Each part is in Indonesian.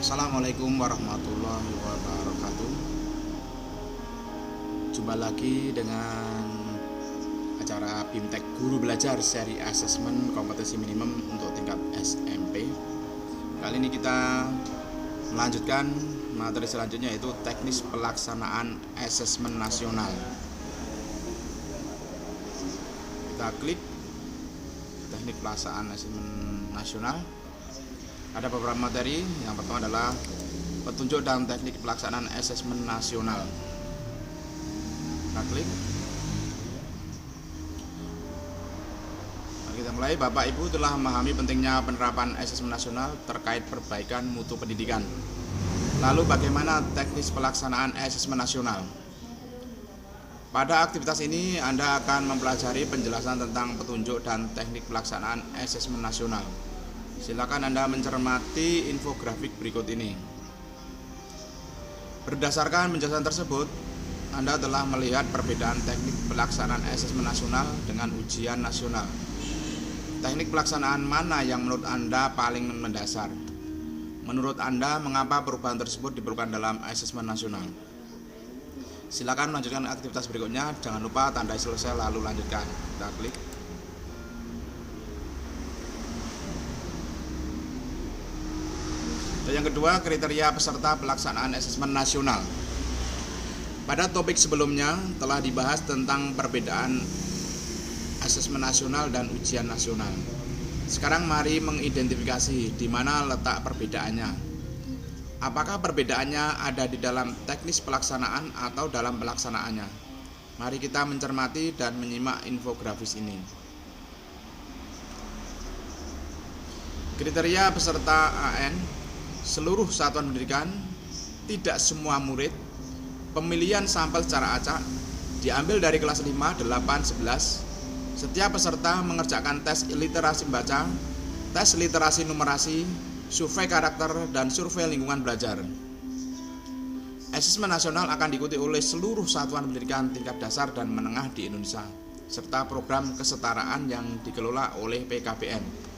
Assalamualaikum warahmatullahi wabarakatuh. Jumpa lagi dengan acara BIMTEK Guru Belajar seri asesmen kompetensi minimum untuk tingkat SMP. Kali ini kita melanjutkan materi selanjutnya, yaitu teknis pelaksanaan asesmen nasional. Kita klik teknik pelaksanaan asesmen nasional. Ada beberapa materi. Yang pertama adalah petunjuk dan teknik pelaksanaan asesmen nasional. Kita klik. Mari kita mulai. Bapak Ibu telah memahami pentingnya penerapan asesmen nasional terkait perbaikan mutu pendidikan. Lalu bagaimana teknis pelaksanaan asesmen nasional? Pada aktivitas ini Anda akan mempelajari penjelasan tentang petunjuk dan teknik pelaksanaan asesmen nasional. Silakan Anda mencermati infografik berikut ini. Berdasarkan penjelasan tersebut, Anda telah melihat perbedaan teknik pelaksanaan asesmen nasional dengan ujian nasional. Teknik pelaksanaan mana yang menurut Anda paling mendasar? Menurut Anda, mengapa perubahan tersebut diperlukan dalam asesmen nasional? Silakan melanjutkan aktivitas berikutnya. Jangan lupa tandai selesai lalu lanjutkan. Kita klik. Yang kedua, kriteria peserta pelaksanaan asesmen nasional. Pada topik sebelumnya telah dibahas tentang perbedaan asesmen nasional dan ujian nasional. Sekarang mari mengidentifikasi di mana letak perbedaannya. Apakah perbedaannya ada di dalam teknis pelaksanaan atau dalam pelaksanaannya? Mari kita mencermati dan menyimak infografis ini. Kriteria peserta AN: seluruh satuan pendidikan, tidak semua murid, pemilihan sampel secara acak, diambil dari kelas 5, 8, 11. Setiap peserta mengerjakan tes literasi membaca, tes literasi numerasi, survei karakter, dan survei lingkungan belajar. Asesmen nasional akan diikuti oleh seluruh satuan pendidikan tingkat dasar dan menengah di Indonesia, serta program kesetaraan yang dikelola oleh PKBM.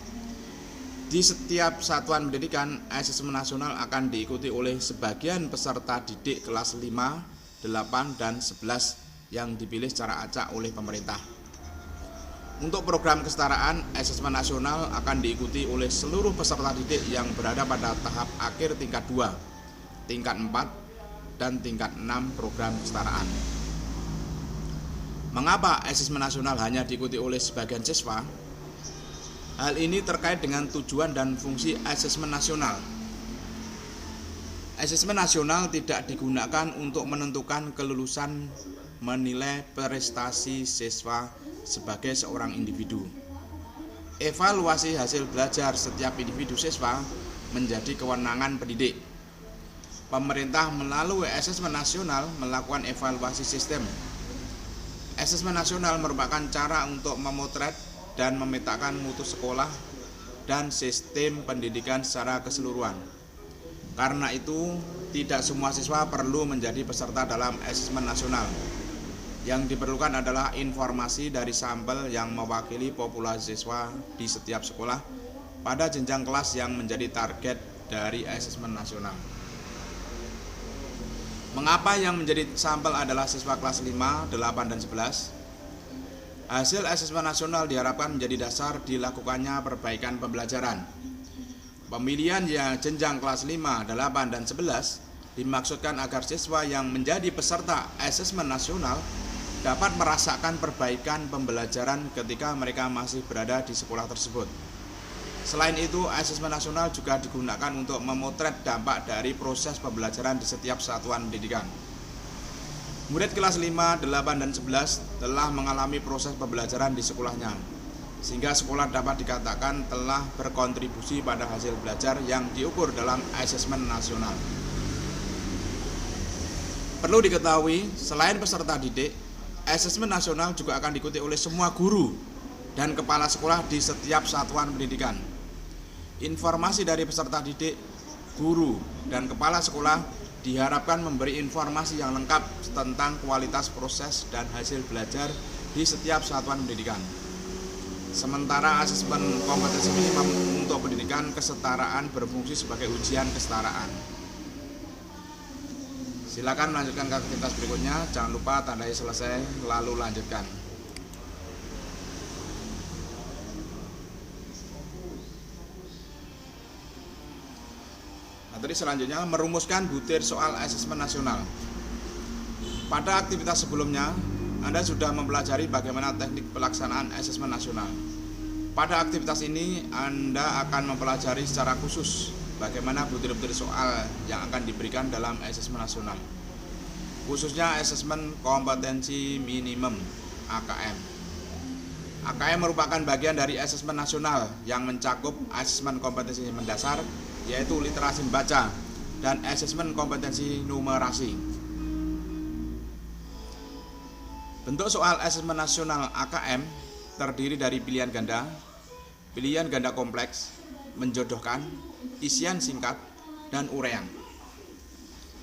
Di setiap satuan pendidikan, asesmen nasional akan diikuti oleh sebagian peserta didik kelas 5, 8, dan 11 yang dipilih secara acak oleh pemerintah. Untuk program kesetaraan, asesmen nasional akan diikuti oleh seluruh peserta didik yang berada pada tahap akhir tingkat 2, tingkat 4, dan tingkat 6 program kesetaraan. Mengapa asesmen nasional hanya diikuti oleh sebagian siswa? Hal ini terkait dengan tujuan dan fungsi asesmen nasional. Asesmen nasional tidak digunakan untuk menentukan kelulusan menilai prestasi siswa sebagai seorang individu. Evaluasi hasil belajar setiap individu siswa menjadi kewenangan pendidik. Pemerintah melalui asesmen nasional melakukan evaluasi sistem. Asesmen nasional merupakan cara untuk memotret dan memetakan mutu sekolah dan sistem pendidikan secara keseluruhan. Karena itu, tidak semua siswa perlu menjadi peserta dalam asesmen nasional. Yang diperlukan adalah informasi dari sampel yang mewakili populasi siswa di setiap sekolah pada jenjang kelas yang menjadi target dari asesmen nasional. Mengapa yang menjadi sampel adalah siswa kelas 5, 8, dan 11? Hasil asesmen nasional diharapkan menjadi dasar dilakukannya perbaikan pembelajaran. Pemilihan yang jenjang kelas 5, 8, dan 11 dimaksudkan agar siswa yang menjadi peserta asesmen nasional dapat merasakan perbaikan pembelajaran ketika mereka masih berada di sekolah tersebut. Selain itu, asesmen nasional juga digunakan untuk memotret dampak dari proses pembelajaran di setiap satuan pendidikan. Murid kelas 5, 8, dan 11 telah mengalami proses pembelajaran di sekolahnya, sehingga sekolah dapat dikatakan telah berkontribusi pada hasil belajar yang diukur dalam asesmen nasional. Perlu diketahui, selain peserta didik, asesmen nasional juga akan diikuti oleh semua guru dan kepala sekolah di setiap satuan pendidikan. Informasi dari peserta didik, guru, dan kepala sekolah diharapkan memberi informasi yang lengkap tentang kualitas proses dan hasil belajar di setiap satuan pendidikan. Sementara asesmen kompetensi minimum untuk pendidikan kesetaraan berfungsi sebagai ujian kesetaraan. Silakan melanjutkan ke aktivitas berikutnya. Jangan lupa tandai selesai lalu lanjutkan. Materi selanjutnya merumuskan butir soal asesmen nasional. Pada aktivitas sebelumnya, Anda sudah mempelajari bagaimana teknik pelaksanaan asesmen nasional. Pada aktivitas ini, Anda akan mempelajari secara khusus bagaimana butir-butir soal yang akan diberikan dalam asesmen nasional, khususnya asesmen kompetensi minimum (AKM). AKM merupakan bagian dari asesmen nasional yang mencakup asesmen kompetensi mendasar, yaitu literasi membaca, dan asesmen kompetensi numerasi. Bentuk soal asesmen nasional AKM terdiri dari pilihan ganda kompleks, menjodohkan, isian singkat, dan uraian.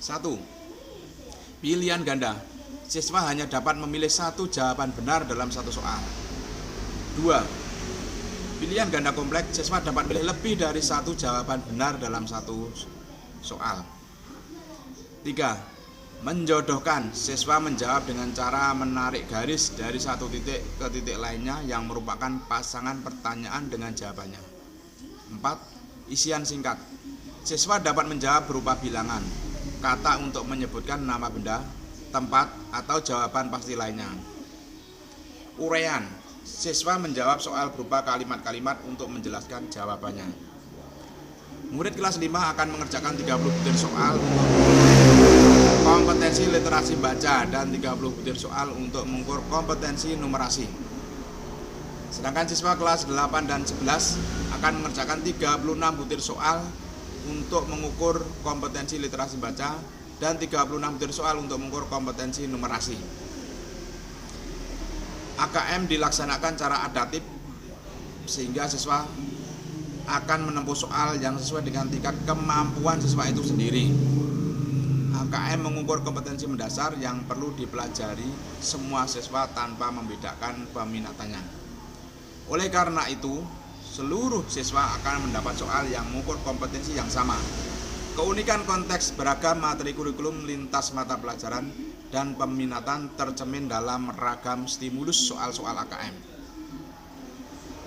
1. Pilihan ganda. Siswa hanya dapat memilih satu jawaban benar dalam satu soal. 2. Pilihan ganda kompleks. Siswa dapat pilih lebih dari satu jawaban benar dalam satu soal. 3. Menjodohkan. Siswa menjawab dengan cara menarik garis dari satu titik ke titik lainnya yang merupakan pasangan pertanyaan dengan jawabannya. 4. Isian singkat. Siswa dapat menjawab berupa bilangan, kata untuk menyebutkan nama benda, tempat, atau jawaban pasti lainnya. Uraian. Siswa menjawab soal berupa kalimat-kalimat untuk menjelaskan jawabannya. Murid kelas 5 akan mengerjakan 30 butir soal kompetensi literasi baca dan 30 butir soal untuk mengukur kompetensi numerasi. Sedangkan siswa kelas 8 dan 11 akan mengerjakan 36 butir soal untuk mengukur kompetensi literasi baca dan 36 butir soal untuk mengukur kompetensi numerasi. AKM dilaksanakan secara adaptif sehingga siswa akan menempuh soal yang sesuai dengan tingkat kemampuan siswa itu sendiri. AKM mengukur kompetensi mendasar yang perlu dipelajari semua siswa tanpa membedakan peminatannya. Oleh karena itu, seluruh siswa akan mendapat soal yang mengukur kompetensi yang sama. Keunikan konteks beragam materi kurikulum lintas mata pelajaran dan peminatan tercermin dalam ragam stimulus soal-soal AKM.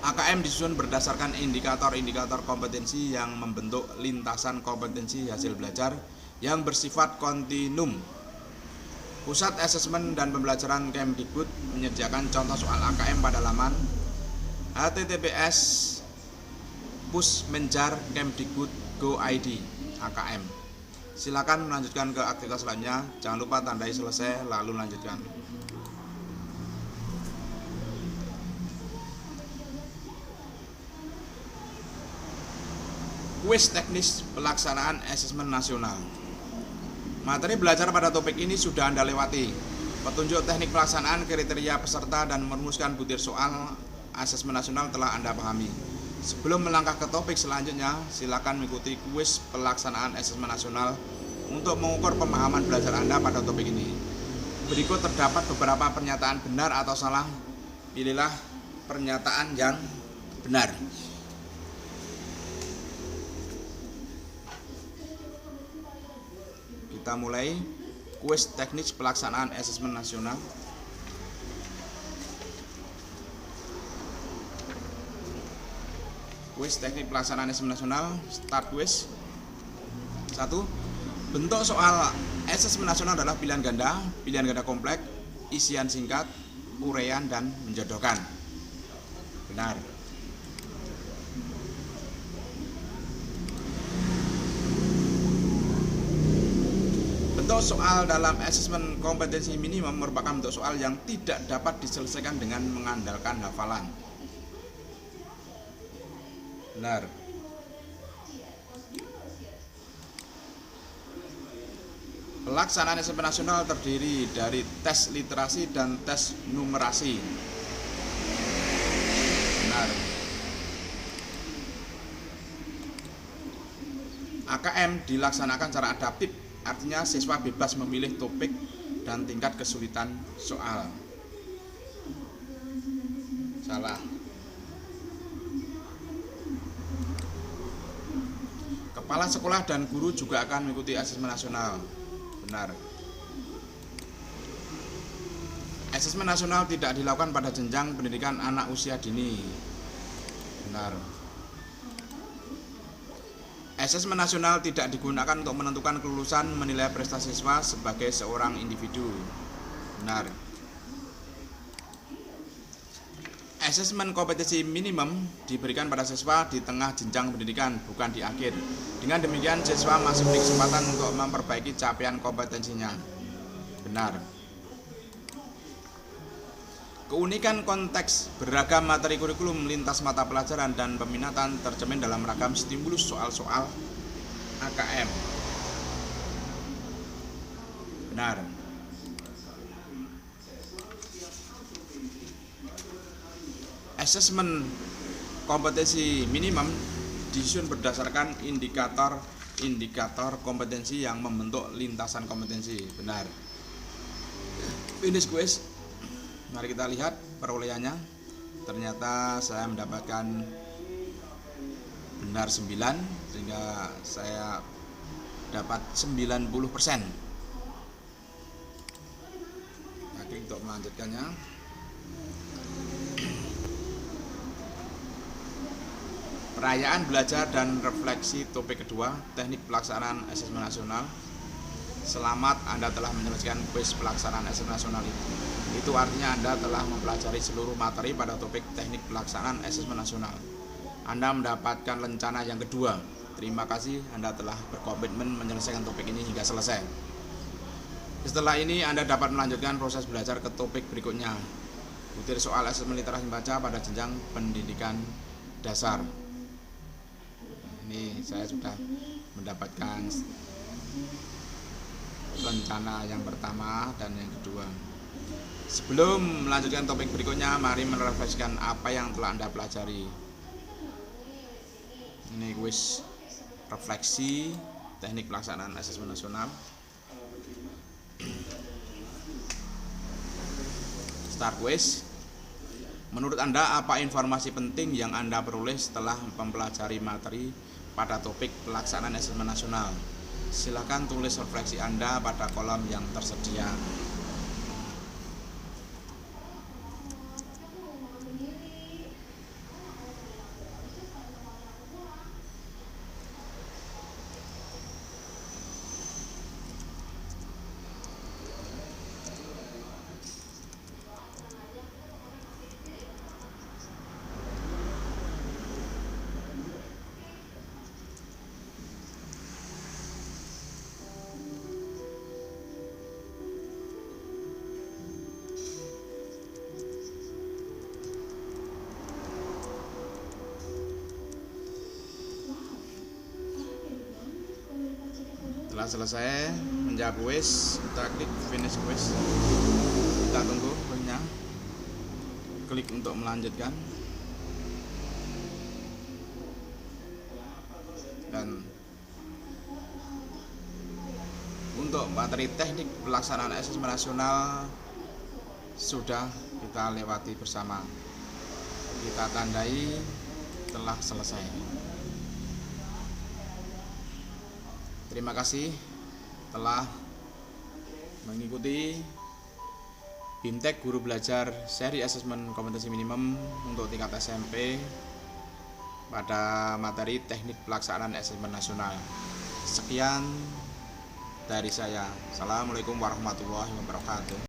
AKM disusun berdasarkan indikator-indikator kompetensi yang membentuk lintasan kompetensi hasil belajar yang bersifat kontinum. Pusat Asesmen dan Pembelajaran Kemdikbud menyediakan contoh soal AKM pada laman https://pusmenjar.kemdikbud.go.id AKM. Silakan melanjutkan ke aktivitas selanjutnya. Jangan lupa tandai selesai lalu lanjutkan. Kuis teknis pelaksanaan asesmen nasional. Materi belajar pada topik ini sudah Anda lewati. Petunjuk teknik pelaksanaan, kriteria peserta, dan merumuskan butir soal asesmen nasional telah Anda pahami. Sebelum melangkah ke topik selanjutnya, silakan mengikuti kuis pelaksanaan asesmen nasional untuk mengukur pemahaman belajar Anda pada topik ini. Berikut terdapat beberapa pernyataan benar atau salah. Pilihlah pernyataan yang benar. Kita mulai kuis teknis pelaksanaan asesmen nasional. Kuis teknik pelaksanaan asesmen nasional, start kuis. 1. Bentuk soal asesmen nasional adalah pilihan ganda kompleks, isian singkat, uraian, dan menjodohkan. Benar. Bentuk soal dalam asesmen kompetensi minimum merupakan bentuk soal yang tidak dapat diselesaikan dengan mengandalkan hafalan. Benar. Pelaksanaan asesmen nasional terdiri dari tes literasi dan tes numerasi. Benar. AKM dilaksanakan secara adaptif, artinya siswa bebas memilih topik dan tingkat kesulitan soal. Salah. Kepala sekolah dan guru juga akan mengikuti asesmen nasional. Benar. Asesmen nasional tidak dilakukan pada jenjang pendidikan anak usia dini. Benar. Asesmen nasional tidak digunakan untuk menentukan kelulusan menilai prestasi siswa sebagai seorang individu. Benar. Asesmen kompetensi minimum diberikan pada siswa di tengah jenjang pendidikan, bukan di akhir. Dengan demikian, siswa masih memiliki kesempatan untuk memperbaiki capaian kompetensinya. Benar. Keunikan konteks beragam materi kurikulum lintas mata pelajaran dan peminatan tercermin dalam ragam stimulus soal-soal AKM. Benar. Asesmen kompetensi minimum disusun berdasarkan indikator kompetensi yang membentuk lintasan kompetensi. Benar. Finish quiz. Mari kita lihat perolehannya. Ternyata saya mendapatkan benar 9, sehingga saya dapat 90%. Nah, klik untuk melanjutkannya. Perayaan belajar dan refleksi topik kedua, teknik pelaksanaan asesmen nasional. Selamat, Anda telah menyelesaikan kuis pelaksanaan asesmen nasional itu. Itu artinya Anda telah mempelajari seluruh materi pada topik teknik pelaksanaan asesmen nasional. Anda mendapatkan lencana yang kedua. Terima kasih, Anda telah berkomitmen menyelesaikan topik ini hingga selesai. Setelah ini Anda dapat melanjutkan proses belajar ke topik berikutnya. Butir soal asesmen literasi membaca pada jenjang pendidikan dasar. Ini saya sudah mendapatkan rencana yang pertama dan yang kedua. Sebelum melanjutkan topik berikutnya, mari merefleksikan apa yang telah Anda pelajari. Ini kuis refleksi teknik pelaksanaan asesmen nasional. Start quiz. Menurut Anda, apa informasi penting yang Anda peroleh setelah mempelajari materi pada topik pelaksanaan asesmen nasional? Silakan tulis refleksi Anda pada kolom yang tersedia. Setelah selesai menjawab kuis, kita klik finish quiz. Kita tunggu kuisnya. Klik untuk melanjutkan. Dan untuk materi teknik pelaksanaan asesmen nasional sudah kita lewati bersama. Kita tandai telah selesai. Terima kasih telah mengikuti BIMTEK Guru Belajar seri asesmen kompetensi minimum untuk tingkat SMP pada materi teknik pelaksanaan asesmen nasional. Sekian dari saya. Assalamualaikum warahmatullahi wabarakatuh.